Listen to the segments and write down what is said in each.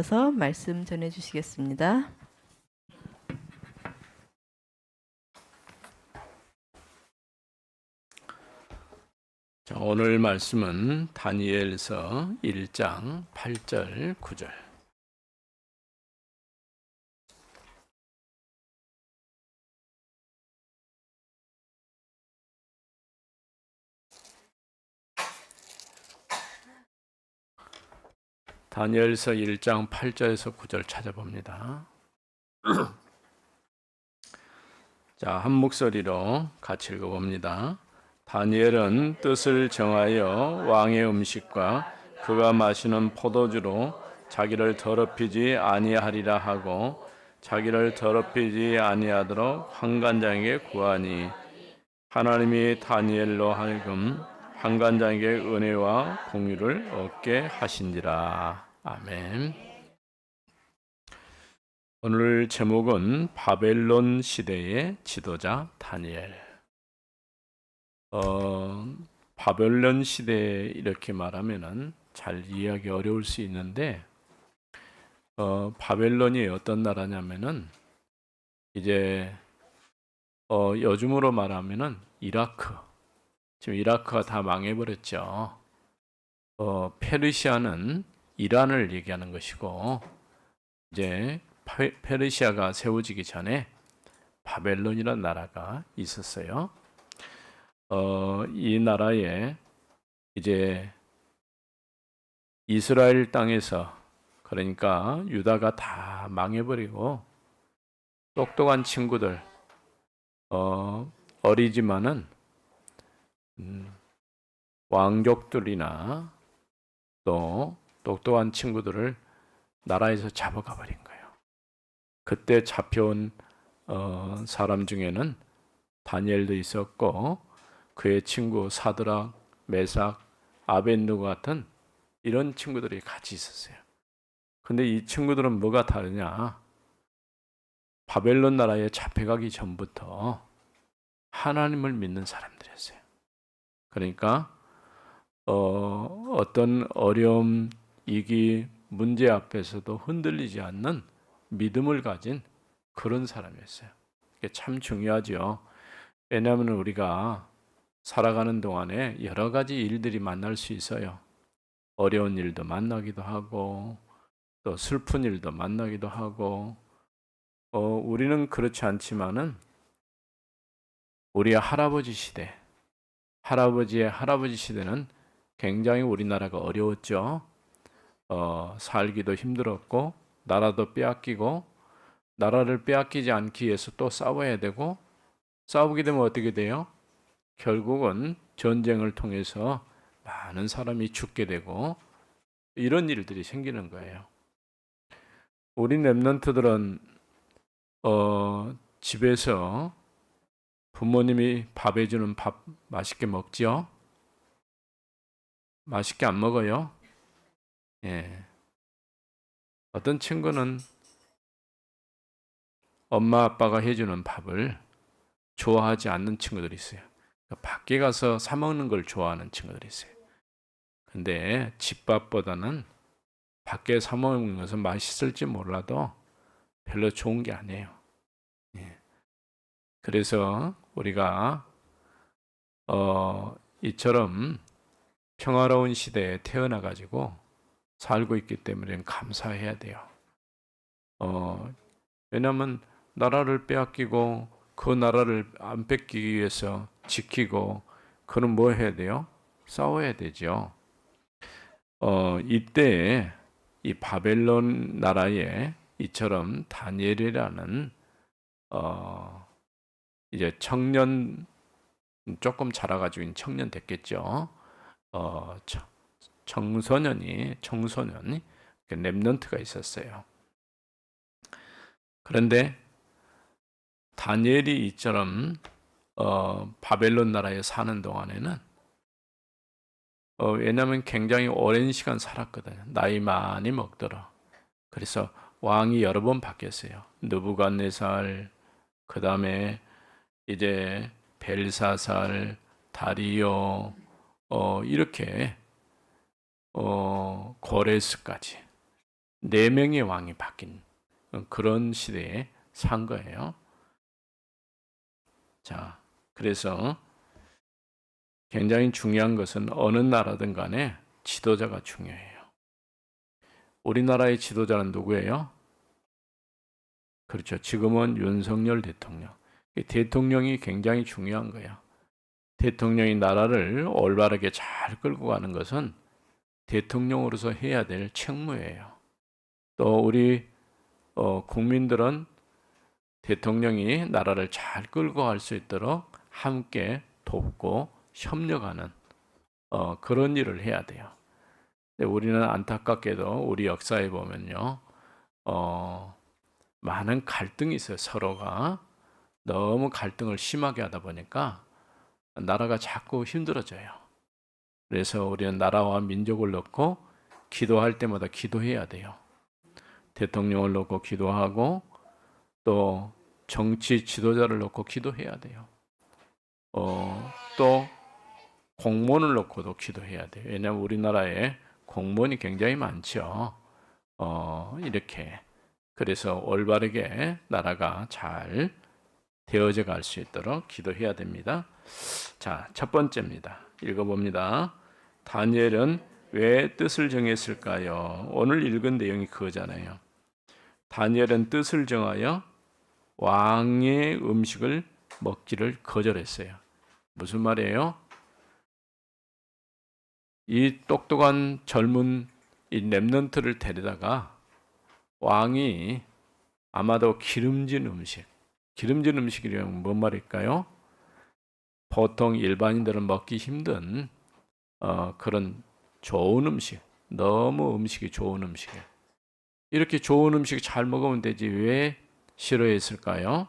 서 말씀 전해 주시겠습니다. 자, 오늘 말씀은 다니엘서 1장 8절 9절. 다니엘서 1장 8절에서 9절 찾아봅니다. 자, 한 목소리로 같이 읽어봅니다. 다니엘은 뜻을 정하여 왕의 음식과 그가 마시는 포도주로 자기를 더럽히지 아니하리라 하고 자기를 더럽히지 아니하도록 환관장에게 구하니 하나님이 다니엘로 하여금 환관장에게 은혜와 공유를 얻게 하신지라. 아멘. 오늘 제목은 바벨론 시대의 지도자 다니엘. 바벨론 시대 이렇게 말하면은 잘 이해하기 어려울 수 있는데, 바벨론이 어떤 나라냐면은 이제 요즘으로 말하면은 이라크. 지금 이라크가 다 망해버렸죠. 페르시아는 이란을 얘기하는 것이고, 이제 페르시아가 세워지기 전에 바벨론이라는 나라가 있었어요. 이 나라에 이제 이스라엘 땅에서, 그러니까 유다가 다 망해버리고 똑똑한 친구들, 어리지만은 왕족들이나 또 똑똑한 친구들을 나라에서 잡아가 버린 거예요. 그때 잡혀온 사람 중에는 다니엘도 있었고 그의 친구 사드락, 메삭, 아벤누고 같은 이런 친구들이 같이 있었어요. 근데 이 친구들은 뭐가 다르냐? 바벨론 나라에 잡혀가기 전부터 하나님을 믿는 사람들이었어요. 그러니까 어떤 어려움, 위기, 문제 앞에서도 흔들리지 않는 믿음을 가진 그런 사람이었어요. 이게 참 중요하죠. 왜냐하면 우리가 살아가는 동안에 여러 가지 일들이 만날 수 있어요. 어려운 일도 만나기도 하고 또 슬픈 일도 만나기도 하고 우리는 그렇지 않지만은 우리 할아버지 시대, 할아버지의 할아버지 시대는 굉장히 우리나라가 어려웠죠. 살기도 힘들었고 나라도 빼앗기고 나라를 빼앗기지 않기 위해서 또 싸워야 되고 싸우게 되면 어떻게 돼요? 결국은 전쟁을 통해서 많은 사람이 죽게 되고 이런 일들이 생기는 거예요. 우리 랩런트들은 집에서 부모님이 밥 해주는 밥 맛있게 먹지요? 맛있게 안 먹어요? 예. 어떤 친구는 엄마 아빠가 해주는 밥을 좋아하지 않는 친구들이 있어요. 밖에 가서 사 먹는 걸 좋아하는 친구들이 있어요. 근데 집밥보다는 밖에 사 먹는 것은 맛있을지 몰라도 별로 좋은 게 아니에요. 예. 그래서 우리가 이처럼 평화로운 시대에 태어나 가지고 살고 있기 때문에 감사해야 돼요. 왜냐하면 나라를 빼앗기고 그 나라를 안 뺏기기 위해서 지키고 그는 뭐 해야 돼요? 싸워야 되죠. 이때 이 바벨론 나라에 이처럼 다니엘이라는 이제 청년, 조금 자라가지고 청년 됐겠죠. 청소년이 렘넌트가 있었어요. 그런데 다니엘이 이처럼 바벨론 나라에 사는 동안에는 왜냐하면 굉장히 오랜 시간 살았거든요. 나이 많이 먹더라. 그래서 왕이 여러 번 바뀌었어요. 느부갓네살, 그 다음에 이제 벨사살, 다리오, 이렇게 고레스까지 4명의 왕이 바뀐 그런 시대에 산 거예요. 자, 그래서 굉장히 중요한 것은 어느 나라든 간에 지도자가 중요해요. 우리나라의 지도자는 누구예요? 그렇죠. 지금은 윤석열 대통령. 대통령이 굉장히 중요한 거예요. 대통령이 나라를 올바르게 잘 끌고 가는 것은 대통령으로서 해야 될 책무예요. 또 우리 국민들은 대통령이 나라를 잘 끌고 갈 수 있도록 함께 돕고 협력하는 그런 일을 해야 돼요. 근데 우리는 안타깝게도 우리 역사에 보면요, 많은 갈등이 있어요. 서로가 너무 갈등을 심하게 하다 보니까 나라가 자꾸 힘들어져요. 그래서 우리는 나라와 민족을 놓고 기도할 때마다 기도해야 돼요. 대통령을 놓고 기도하고 또 정치 지도자를 놓고 기도해야 돼요. 또 공무원을 놓고도 기도해야 돼요. 왜냐하면 우리나라에 공무원이 굉장히 많죠. 이렇게 그래서 올바르게 나라가 잘 되어져 갈 수 있도록 기도해야 됩니다. 자, 첫 번째입니다. 읽어봅니다. 다니엘은 왜 뜻을 정했을까요? 오늘 읽은 내용이 그거잖아요. 다니엘은 뜻을 정하여 왕의 음식을 먹기를 거절했어요. 무슨 말이에요? 이 똑똑한 젊은 이 렘넌트를 데려다가 왕이 아마도 기름진 음식이라면 뭔 말일까요? 보통 일반인들은 먹기 힘든 그런 좋은 음식, 너무 음식이 좋은 음식이에요. 이렇게 좋은 음식 잘 먹으면 되지 왜 싫어했을까요?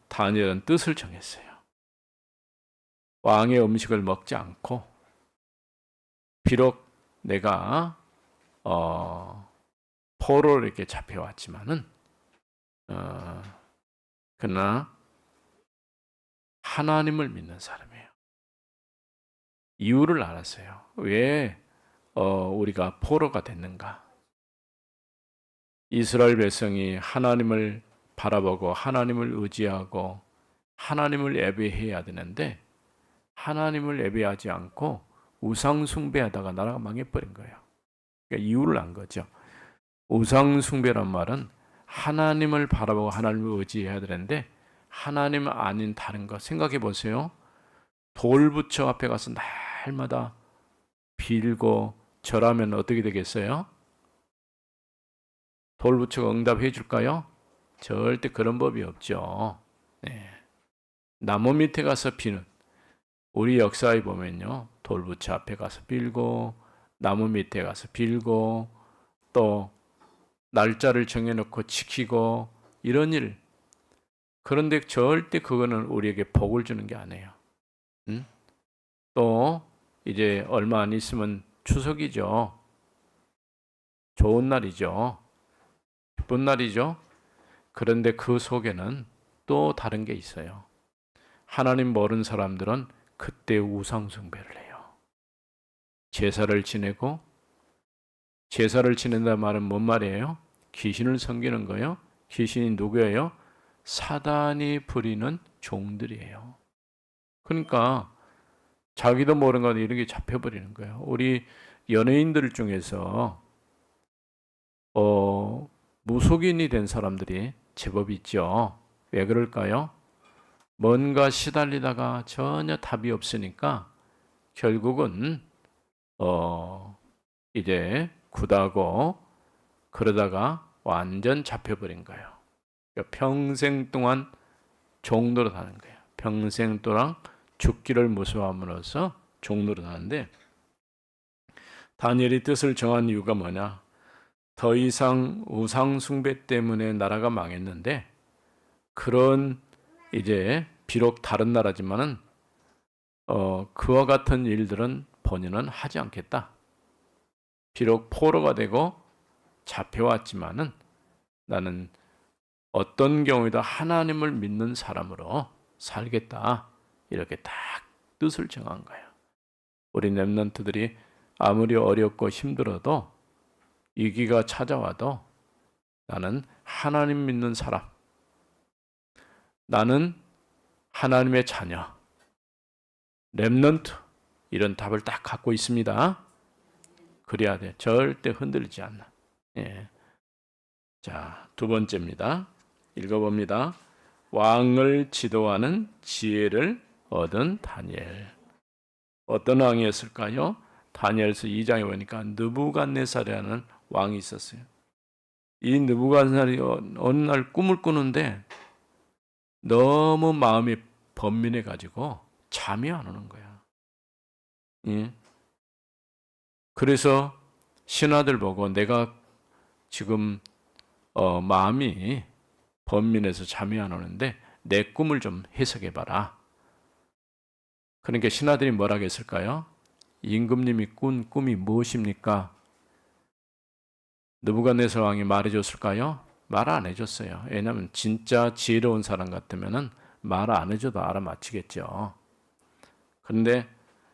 다니엘은 뜻을 정했어요. 왕의 음식을 먹지 않고 비록 내가 포로로 이렇게 잡혀왔지만은 그러나 하나님을 믿는 사람이에요. 이유를 알았어요. 왜 우리가 포로가 됐는가? 이스라엘 백성이 하나님을 바라보고 하나님을 의지하고 하나님을 예배해야 되는데 하나님을 예배하지 않고 우상 숭배하다가 나라가 망해버린 거예요. 그러니까 이유를 안 거죠. 우상 숭배란 말은 하나님을 바라보고 하나님을 의지해야 되는데 하나님 아닌 다른 것 생각해 보세요. 돌부처 앞에 가서 날마다 빌고 절하면 어떻게 되겠어요? 돌부처가 응답해 줄까요? 절대 그런 법이 없죠. 네. 나무 밑에 가서 비는 우리 역사에 보면요. 돌부처 앞에 가서 빌고 나무 밑에 가서 빌고 또 날짜를 정해놓고 지키고 이런 일. 그런데 절대 그거는 우리에게 복을 주는 게 아니에요. 또 이제 얼마 안 있으면 추석이죠. 좋은 날이죠. 기쁜 날이죠. 그런데 그 속에는 또 다른 게 있어요. 하나님 모르는 사람들은 그때 우상 숭배를 해요. 제사를 지내고 제사를 지낸다 말은 뭔 말이에요? 귀신을 섬기는 거예요. 귀신이 누구예요? 사단이 부리는 종들이에요. 그러니까 자기도 모르는 건 이런 게 잡혀버리는 거예요. 우리 연예인들 중에서 무속인이 된 사람들이 제법 있죠. 왜 그럴까요? 뭔가 시달리다가 전혀 답이 없으니까 결국은 이제 굳하고 그러다가 완전 잡혀버린 거예요. 그러니까 평생 동안 종노릇 하는 거예요. 평생 동안 죽기를 무서워함으로써 종노릇 하는데 다니엘이 뜻을 정한 이유가 뭐냐? 더 이상 우상 숭배 때문에 나라가 망했는데 그런 이제 비록 다른 나라지만은 그와 같은 일들은 본인은 하지 않겠다. 비록 포로가 되고 잡혀왔지만은 나는 어떤 경우에도 하나님을 믿는 사람으로 살겠다. 이렇게 딱 뜻을 정한 거예요. 우리 렘넌트들이 아무리 어렵고 힘들어도 위기가 찾아와도 나는 하나님 믿는 사람, 나는 하나님의 자녀, 렘넌트, 이런 답을 딱 갖고 있습니다. 그래야 돼. 절대 흔들리지 않나. 예. 자, 두 번째입니다. 읽어봅니다. 왕을 지도하는 지혜를 얻은 다니엘. 어떤 왕이었을까요? 다니엘서 2장에 보니까 느부갓네살이라는 왕이 있었어요. 이 느부갓네살이 어느 날 꿈을 꾸는데 너무 마음이 번민해 가지고 잠이 안 오는 거야. 예. 그래서 신하들 보고 내가 지금 마음이 번민해서 잠이 안 오는데 내 꿈을 좀 해석해 봐라. 그러니까 신하들이 뭐라고 했을까요? 임금님이 꾼 꿈이 무엇입니까? 느부갓네살 왕이 말해줬을까요? 말 안 해줬어요. 왜냐하면 진짜 지혜로운 사람 같으면 말 안 해줘도 알아맞히겠죠. 그런데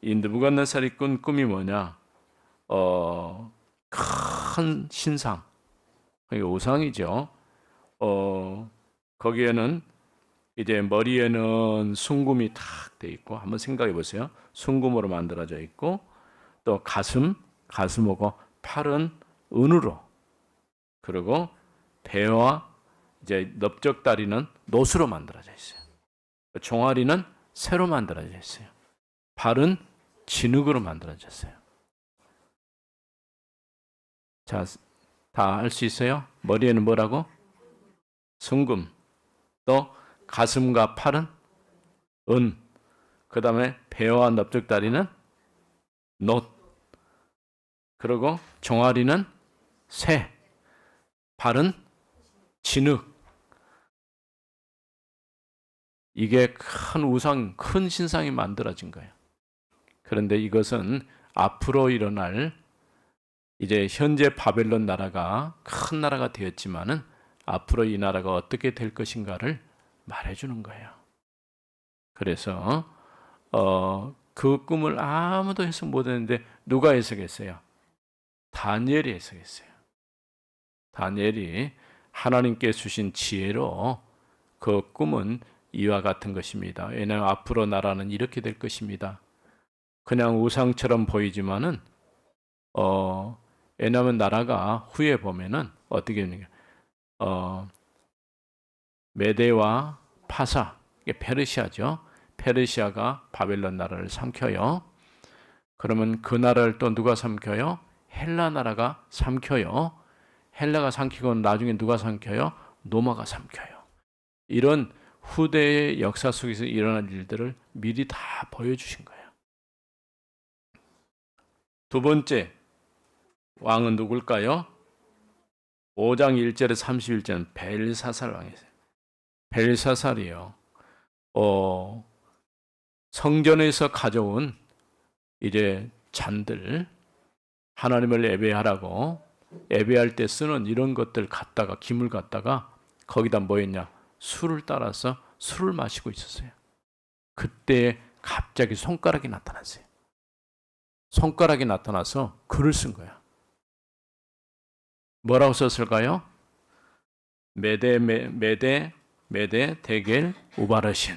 이 느부갓네살이 꾼 꿈이 뭐냐? 큰 신상, 그게 우상이죠. 거기에는 이제 머리에는 순금이 탁 돼 있고, 한번 생각해 보세요. 순금으로 만들어져 있고, 또 가슴하고 팔은 은으로, 그리고 배와 이제 넓적다리는 노수로 만들어져 있어요. 종아리는 쇠로 만들어져 있어요. 발은 진흙으로 만들어졌어요. 자, 다 알 수 있어요? 머리에는 뭐라고? 순금. 또 가슴과 팔은 은. 그 다음에 배와 넓적다리는 놋. 그리고 종아리는 쇠. 발은 진흙. 이게 큰 우상, 큰 신상이 만들어진 거예요. 그런데 이것은 앞으로 일어날 이제 현재 바벨론 나라가 큰 나라가 되었지만은 앞으로 이 나라가 어떻게 될 것인가를 말해주는 거예요. 그래서 그 꿈을 아무도 해석 못했는데 누가 해석했어요? 다니엘이 해석했어요. 다니엘이 하나님께 주신 지혜로 그 꿈은 이와 같은 것입니다. 왜냐하면 앞으로 나라는 이렇게 될 것입니다. 그냥 우상처럼 보이지만은 왜냐하면 나라가 후에 보면은 어떻게 되느냐? 메대와 파사, 이게 페르시아죠. 페르시아가 바벨론 나라를 삼켜요. 그러면 그 나라를 또 누가 삼켜요? 헬라 나라가 삼켜요. 헬라가 삼키고 나중에 누가 삼켜요? 로마가 삼켜요. 이런 후대의 역사 속에서 일어날 일들을 미리 다 보여주신 거예요. 두 번째 왕은 누굴까요? 5장 1절에 31절은 벨사살 왕이세요. 벨사살이요. 성전에서 가져온 이제 잔들, 하나님을 예배하라고 예배할 때 쓰는 이런 것들 갖다가, 김을 갖다가 거기다 뭐 했냐? 술을 따라서 술을 마시고 있었어요. 그때 갑자기 손가락이 나타났어요. 손가락이 나타나서 글을 쓴 거야. 뭐라고 썼을까요? 메데 데겔 우바르신.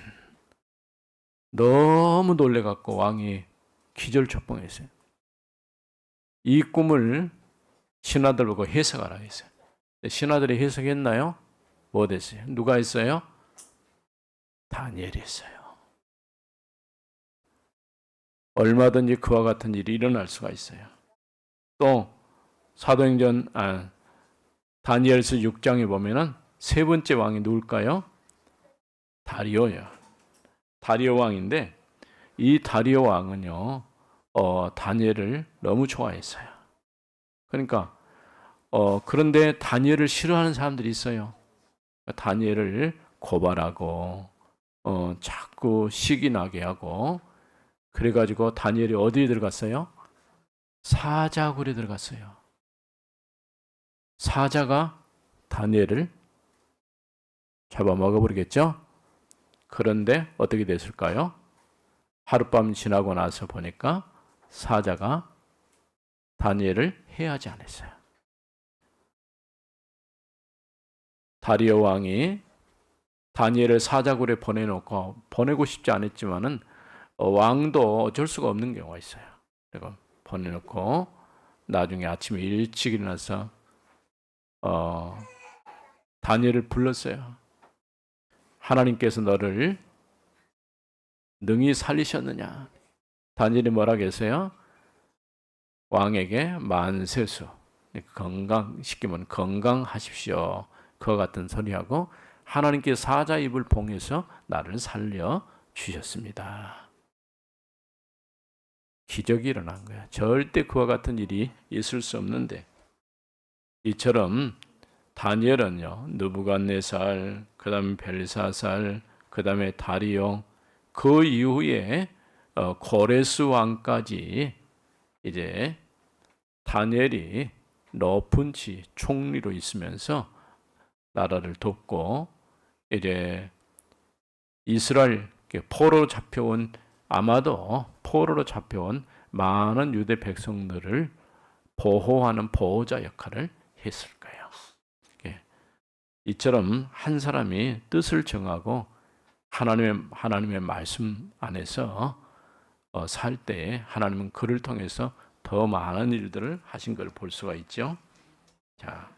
너무 놀래갖고 왕이 기절초풍했어요. 이 꿈을 신하들 보고 해석하라 했어요. 신하들이 해석했나요? 못 했어요. 누가 했어요? 다니엘이 했어요. 얼마든지 그와 같은 일이 일어날 수가 있어요. 또 사도행전 다니엘서 6장에 보면은 세 번째 왕이 누굴까요? 다리오예요. 다리오 왕인데 이 다리오 왕은요, 다니엘을 너무 좋아했어요. 그러니까 그런데 다니엘을 싫어하는 사람들이 있어요. 다니엘을 고발하고 자꾸 시기 나게 하고, 그래가지고 다니엘이 어디에 들어갔어요? 사자굴에 들어갔어요. 사자가 다니엘을 잡아먹어버리겠죠? 그런데 어떻게 됐을까요? 하룻밤 지나고 나서 보니까 사자가 다니엘을 해하지 않았어요. 다리오 왕이 다니엘을 사자굴에 보내고 싶지 않았지만은 왕도 어쩔 수가 없는 경우가 있어요. 그리고 보내놓고 나중에 아침에 일찍 일어나서 다니엘을 불렀어요. 하나님께서 너를 능히 살리셨느냐? 다니엘이 뭐라 했어요? 왕에게 만세수, 건강시키면 건강하십시오. 그와 같은 소리하고 하나님께 사자 입을 봉해서 나를 살려 주셨습니다. 기적이 일어난 거야. 절대 그와 같은 일이 있을 수 없는데 이처럼 다니엘은요, 느부갓네살, 그 다음에 벨사살, 그 다음에 다리오, 그 이후에 고레스 왕까지 이제 다니엘이 높은 지 총리로 있으면서 나라를 돕고 이제 이스라엘 포로로 잡혀온 아마도 포로로 잡혀온 많은 유대 백성들을 보호하는 보호자 역할을 했을 거예요. 이처럼 한 사람이 뜻을 정하고 하나님의 말씀 안에서 살 때 하나님은 그를 통해서 더 많은 일들을 하신 걸 볼 수가 있죠. 자,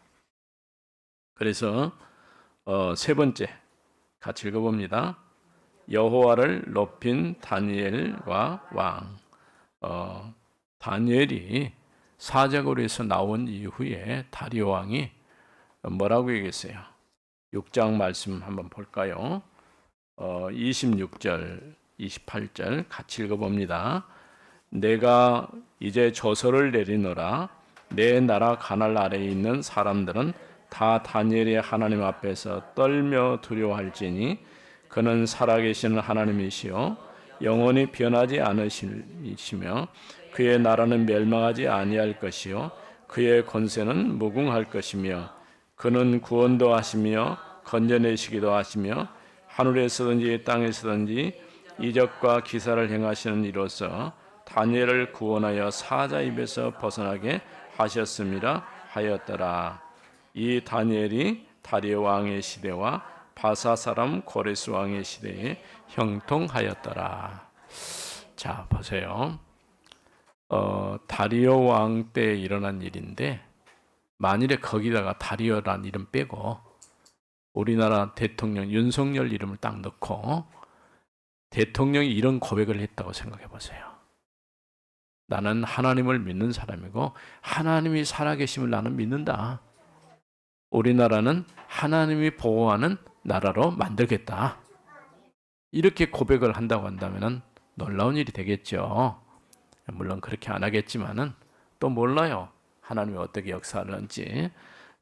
그래서 세 번째 같이 읽어봅니다. 여호와를 높인 다니엘과 왕. 다니엘이 사자굴에서 나온 이후에 다리오 왕이 뭐라고 얘기했어요? 6장 말씀 한번 볼까요? 26절, 28절 같이 읽어봅니다. 내가 이제 조서를 내리노라. 내 나라 가날 아래에 있는 사람들은 다 다니엘의 하나님 앞에서 떨며 두려워할지니 그는 살아계시는 하나님이시요 영원히 변하지 않으시며 그의 나라는 멸망하지 아니할 것이요 그의 권세는 무궁할 것이며 그는 구원도 하시며 건져내시기도 하시며 하늘에서든지 땅에서든지 이적과 기사를 행하시는 이로써 다니엘을 구원하여 사자 입에서 벗어나게 하셨음이라 하였더라. 이 다니엘이 다리오 왕의 시대와 바사 사람 고레스 왕의 시대에 형통하였더라. 자, 보세요. 다리오 왕 때 일어난 일인데 만일에 거기다가 다리오란 이름 빼고 우리나라 대통령 윤석열 이름을 딱 넣고 대통령이 이런 고백을 했다고 생각해 보세요. 나는 하나님을 믿는 사람이고 하나님이 살아계심을 나는 믿는다. 우리나라는 하나님이 보호하는 나라로 만들겠다. 이렇게 고백을 한다고 한다면 놀라운 일이 되겠죠. 물론 그렇게 안 하겠지만은 또 몰라요. 하나님이 어떻게 역사하는지.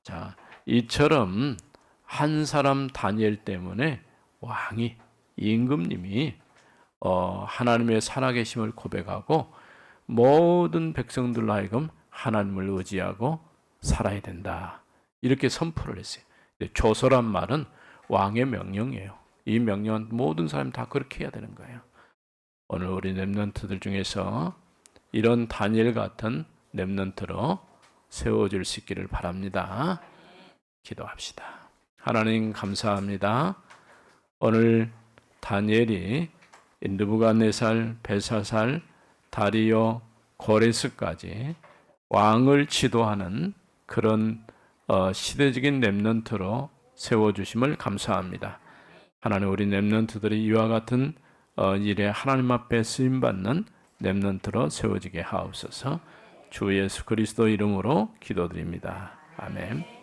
자, 이처럼 한 사람 다니엘 때문에 왕이 임금님이 하나님의 살아계심을 고백하고 모든 백성들로 하여금 하나님을 의지하고 살아야 된다. 이렇게 선포를 했어요. 조서란 말은 왕의 명령이에요. 이 명령은 모든 사람이 다 그렇게 해야 되는 거예요. 오늘 우리 렘넌트들 중에서 이런 다니엘 같은 렘넌트로 세워질 수 있기를 바랍니다. 기도합시다. 하나님 감사합니다. 오늘 다니엘이 느부갓네살, 벨사살, 다리오, 고레스까지 왕을 지도하는 그런 시대적인 렘넌트로 세워주심을 감사합니다. 하나님, 우리 렘넌트들이 이와 같은 일에 하나님 앞에 쓰임받는 렘넌트로 세워지게 하옵소서. 주 예수 그리스도 이름으로 기도드립니다. 아멘.